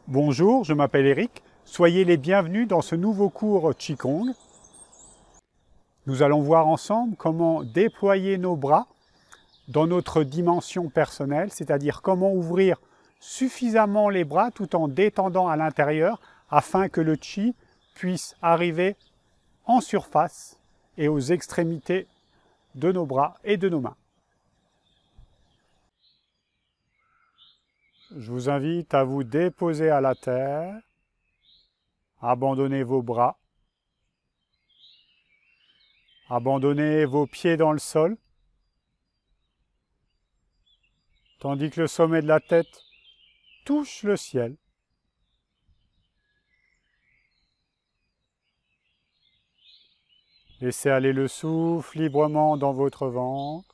Bonjour, je m'appelle Eric. Soyez les bienvenus dans ce nouveau cours Qigong. Nous allons voir ensemble comment déployer nos bras dans notre dimension personnelle, c'est-à-dire comment ouvrir suffisamment les bras tout en détendant à l'intérieur afin que le Qi puisse arriver en surface et aux extrémités de nos bras et de nos mains. Je vous invite à vous déposer à la terre, abandonnez vos bras, abandonnez vos pieds dans le sol, tandis que le sommet de la tête touche le ciel. Laissez aller le souffle librement dans votre ventre.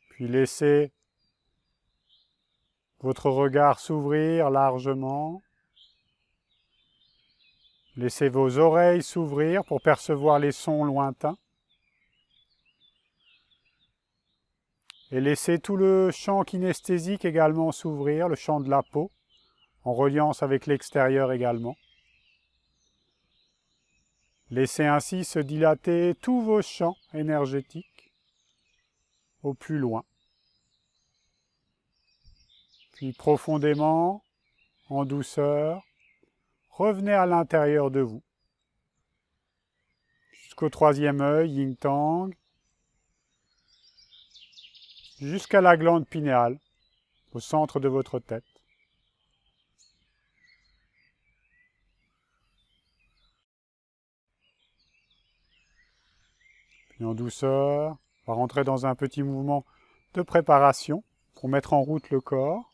Puis laissez votre regard s'ouvrir largement. Laissez vos oreilles s'ouvrir pour percevoir les sons lointains. Et laissez tout le champ kinesthésique également s'ouvrir, le champ de la peau, en reliance avec l'extérieur également. Laissez ainsi se dilater tous vos champs énergétiques au plus loin. Puis profondément, en douceur, revenez à l'intérieur de vous, jusqu'au troisième œil, Yin Tang, jusqu'à la glande pinéale, au centre de votre tête. Puis en douceur, on va rentrer dans un petit mouvement de préparation pour mettre en route le corps,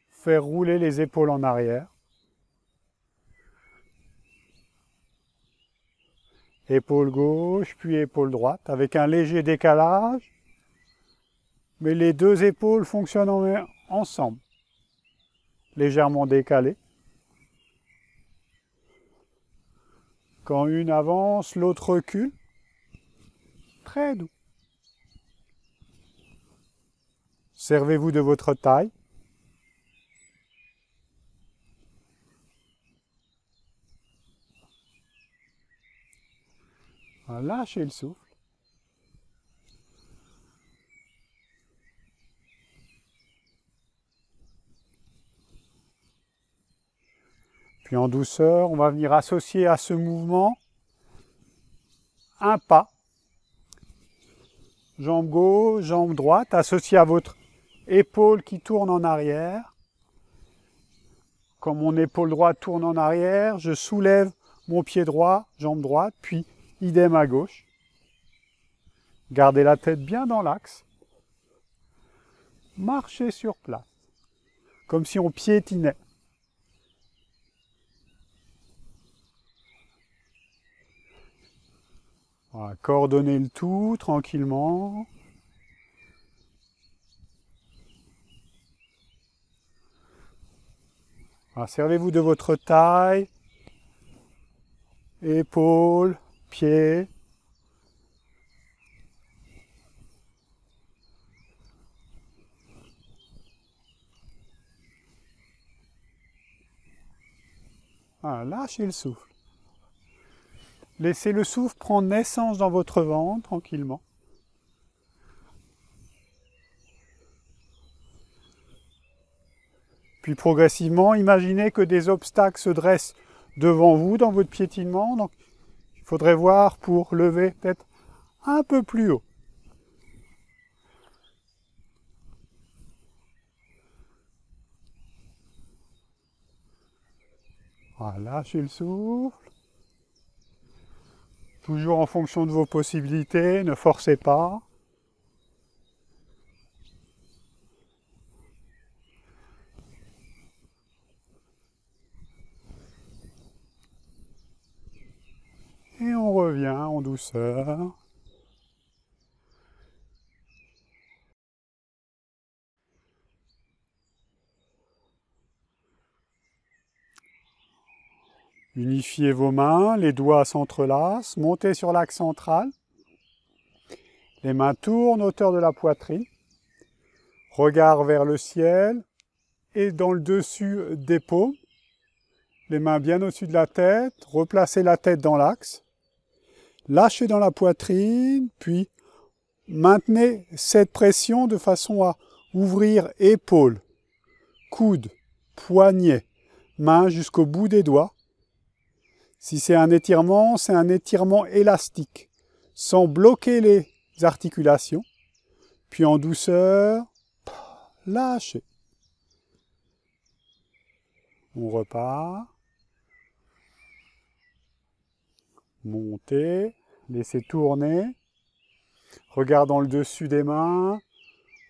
faire rouler les épaules en arrière, épaule gauche puis épaule droite, avec un léger décalage, mais les deux épaules fonctionnent ensemble, légèrement décalées. Quand une avance, l'autre recule, très doux. Servez-vous de votre taille. Lâchez le souffle. Puis en douceur, on va venir associer à ce mouvement un pas. Jambe gauche, jambe droite, associé à votre épaule qui tourne en arrière. Quand mon épaule droite tourne en arrière, je soulève mon pied droit, jambe droite, puis idem à gauche. Gardez la tête bien dans l'axe. Marchez sur place, comme si on piétinait. Voilà, coordonnez le tout tranquillement. Voilà, servez-vous de votre taille, épaules, pieds. Voilà, lâchez le souffle. Laissez le souffle prendre naissance dans votre ventre tranquillement. Puis progressivement, imaginez que des obstacles se dressent devant vous dans votre piétinement. Donc, il faudrait voir pour lever peut-être un peu plus haut. Voilà, lâchez le souffle. Toujours en fonction de vos possibilités, ne forcez pas. Et on revient en douceur. Unifiez vos mains, les doigts s'entrelacent, montez sur l'axe central. Les mains tournent, hauteur de la poitrine. Regard vers le ciel et dans le dessus des paumes. Les mains bien au-dessus de la tête. Replacez la tête dans l'axe. Lâchez dans la poitrine, puis maintenez cette pression de façon à ouvrir épaules, coudes, poignets, mains jusqu'au bout des doigts. Si c'est un étirement élastique, sans bloquer les articulations. Puis en douceur, lâchez. On repart. Montez, laissez tourner. Regard dans le dessus des mains.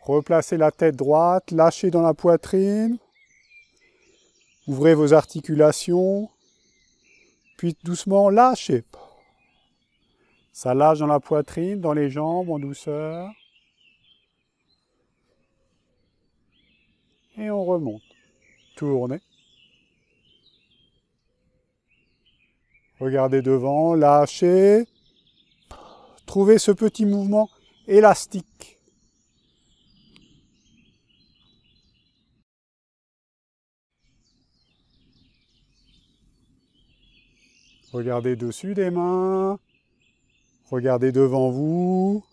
Replacez la tête droite, lâchez dans la poitrine. Ouvrez vos articulations. Puis doucement, lâchez. Ça lâche dans la poitrine, dans les jambes, en douceur. Et on remonte. Tournez. Regardez devant, lâchez. Trouvez ce petit mouvement élastique. Regardez dessus des mains. Regardez devant vous.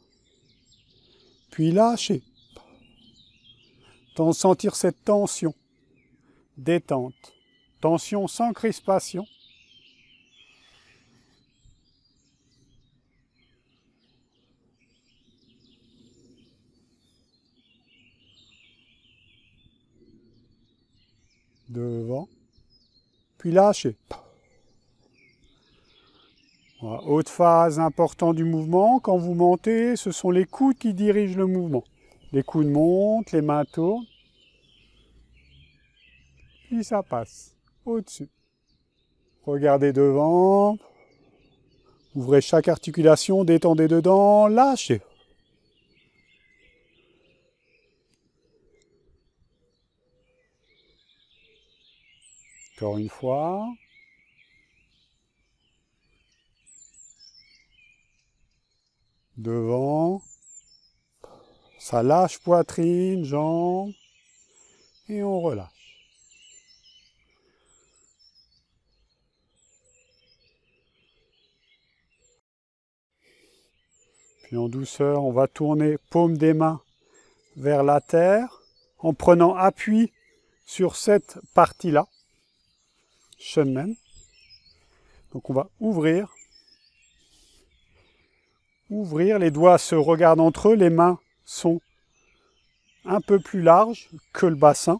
Puis lâchez. Sentir cette tension. Détente. Tension sans crispation. Devant. Puis lâchez. Voilà. Haute phase importante du mouvement. Quand vous montez, ce sont les coudes qui dirigent le mouvement. Les coudes montent, les mains tournent. Puis ça passe au-dessus. Regardez devant. Ouvrez chaque articulation, détendez dedans, lâchez. Encore une fois. Devant. Ça lâche poitrine, jambes. Et on relâche. Puis en douceur, on va tourner paume des mains vers la terre en prenant appui sur cette partie-là. Shunmen. Donc on va ouvrir. Ouvrir, les doigts se regardent entre eux, les mains sont un peu plus larges que le bassin.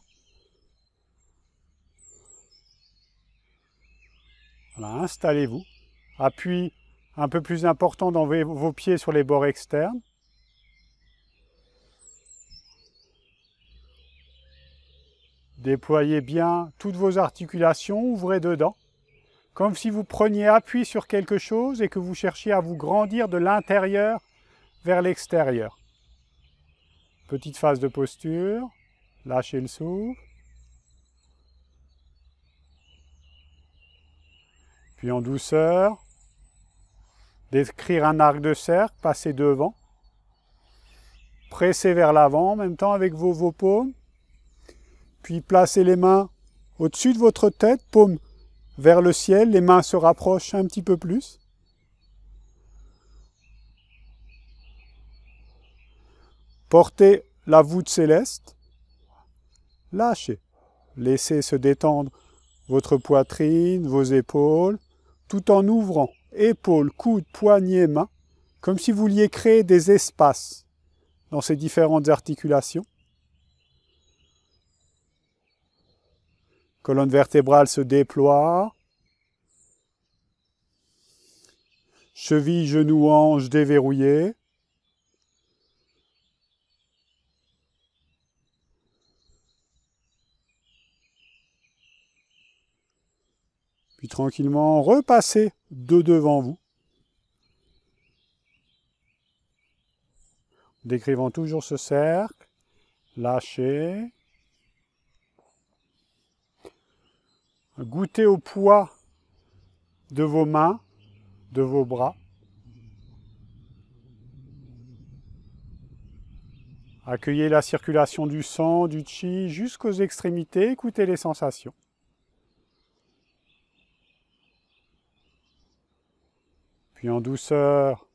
Voilà, installez-vous. Appui un peu plus important dans vos pieds sur les bords externes. Déployez bien toutes vos articulations, ouvrez dedans. Comme si vous preniez appui sur quelque chose et que vous cherchiez à vous grandir de l'intérieur vers l'extérieur. Petite phase de posture, lâchez le souffle. Puis en douceur, d'écrire un arc de cercle, passez devant. Pressez vers l'avant en même temps avec vos paumes. Puis placez les mains au-dessus de votre tête, paumes vers le ciel, les mains se rapprochent un petit peu plus. Portez la voûte céleste. Lâchez. Laissez se détendre votre poitrine, vos épaules, tout en ouvrant épaules, coudes, poignets, mains, comme si vous vouliez créer des espaces dans ces différentes articulations. Colonne vertébrale se déploie. Cheville, genoux, hanches déverrouillées. Puis tranquillement, repassez devant vous. Décrivant toujours ce cercle. Lâchez. Goûtez au poids de vos mains, de vos bras. Accueillez la circulation du sang, du chi jusqu'aux extrémités, écoutez les sensations. Puis en douceur,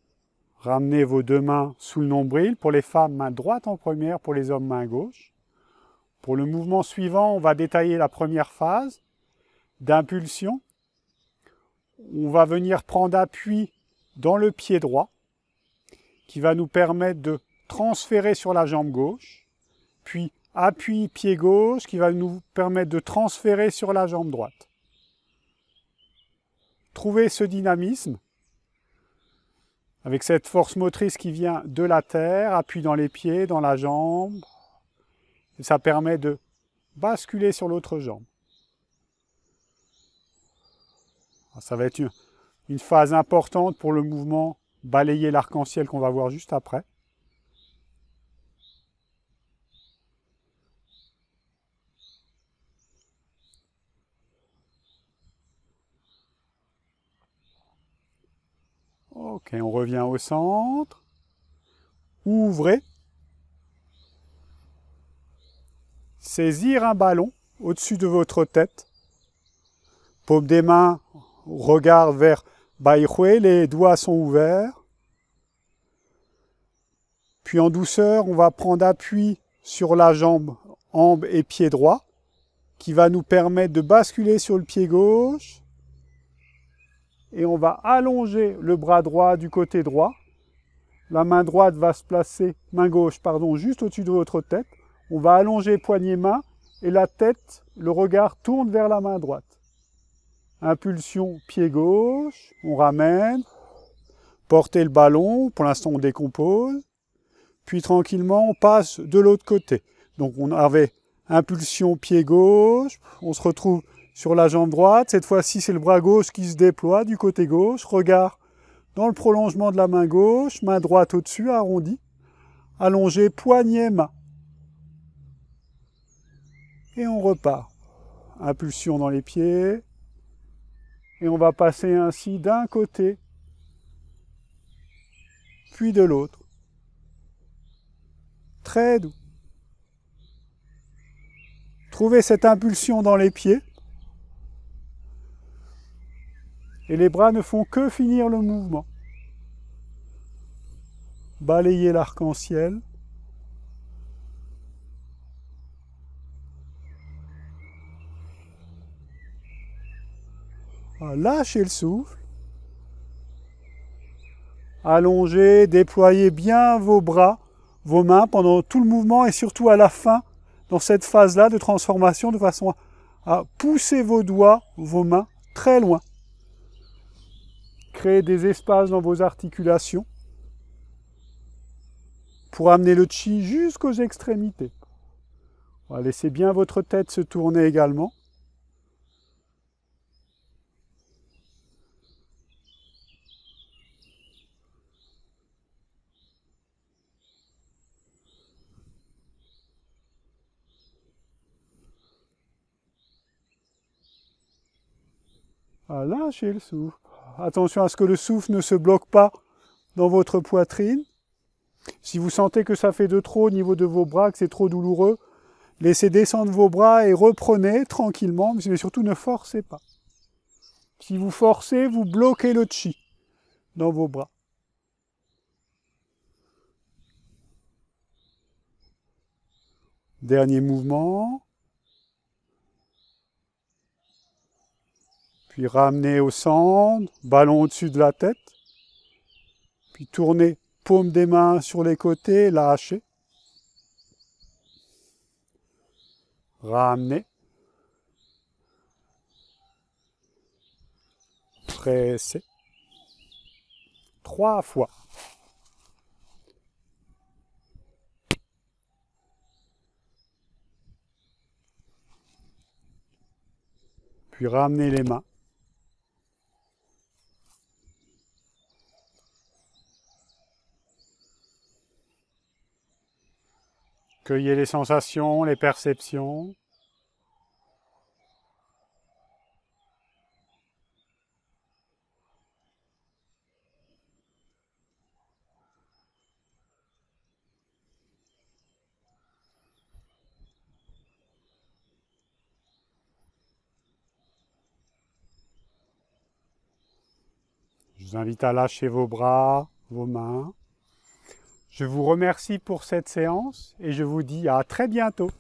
ramenez vos deux mains sous le nombril. Pour les femmes, main droite en première, pour les hommes, main gauche. Pour le mouvement suivant, on va détailler la première phase d'impulsion. On va venir prendre appui dans le pied droit, qui va nous permettre de transférer sur la jambe gauche, puis appui pied gauche, qui va nous permettre de transférer sur la jambe droite. Trouvez ce dynamisme, avec cette force motrice qui vient de la terre, appui dans les pieds, dans la jambe, et ça permet de basculer sur l'autre jambe. Ça va être une phase importante pour le mouvement balayer l'arc-en-ciel qu'on va voir juste après. Ok, on revient au centre. Ouvrez. Saisir un ballon au-dessus de votre tête. Paume des mains, regard vers Baihui, les doigts sont ouverts. Puis en douceur, on va prendre appui sur la jambe et pied droit, qui va nous permettre de basculer sur le pied gauche. Et on va allonger le bras droit du côté droit. La main droite va se placer, main gauche, pardon, juste au-dessus de votre tête. On va allonger poignet-main et la tête, le regard tourne vers la main droite. Impulsion pied gauche, on ramène. Portez le ballon, pour l'instant on décompose. Puis tranquillement on passe de l'autre côté. Donc on avait impulsion pied gauche, on se retrouve sur la jambe droite. Cette fois-ci c'est le bras gauche qui se déploie du côté gauche. Regard dans le prolongement de la main gauche, main droite au-dessus, arrondi. Allongé, poignet, main. Et on repart. Impulsion dans les pieds. Et on va passer ainsi d'un côté, puis de l'autre. Très doux. Trouvez cette impulsion dans les pieds. Et les bras ne font que finir le mouvement. Balayez l'arc-en-ciel. Lâchez le souffle. Allongez, déployez bien vos bras, vos mains pendant tout le mouvement et surtout à la fin, dans cette phase-là de transformation, de façon à pousser vos doigts, vos mains très loin. Créez des espaces dans vos articulations pour amener le chi jusqu'aux extrémités. Laissez bien votre tête se tourner également. Lâchez le souffle. Attention à ce que le souffle ne se bloque pas dans votre poitrine. Si vous sentez que ça fait de trop au niveau de vos bras, que c'est trop douloureux, laissez descendre vos bras et reprenez tranquillement, mais surtout ne forcez pas. Si vous forcez, vous bloquez le chi dans vos bras. Dernier mouvement. Puis ramenez au centre, ballon au-dessus de la tête. Puis tournez paume des mains sur les côtés, lâchez. Ramenez. Pressez. 3 fois. Puis ramenez les mains. Cueillez les sensations, les perceptions. vous invite à lâcher vos bras, vos mains. Je vous remercie pour cette séance et je vous dis à très bientôt.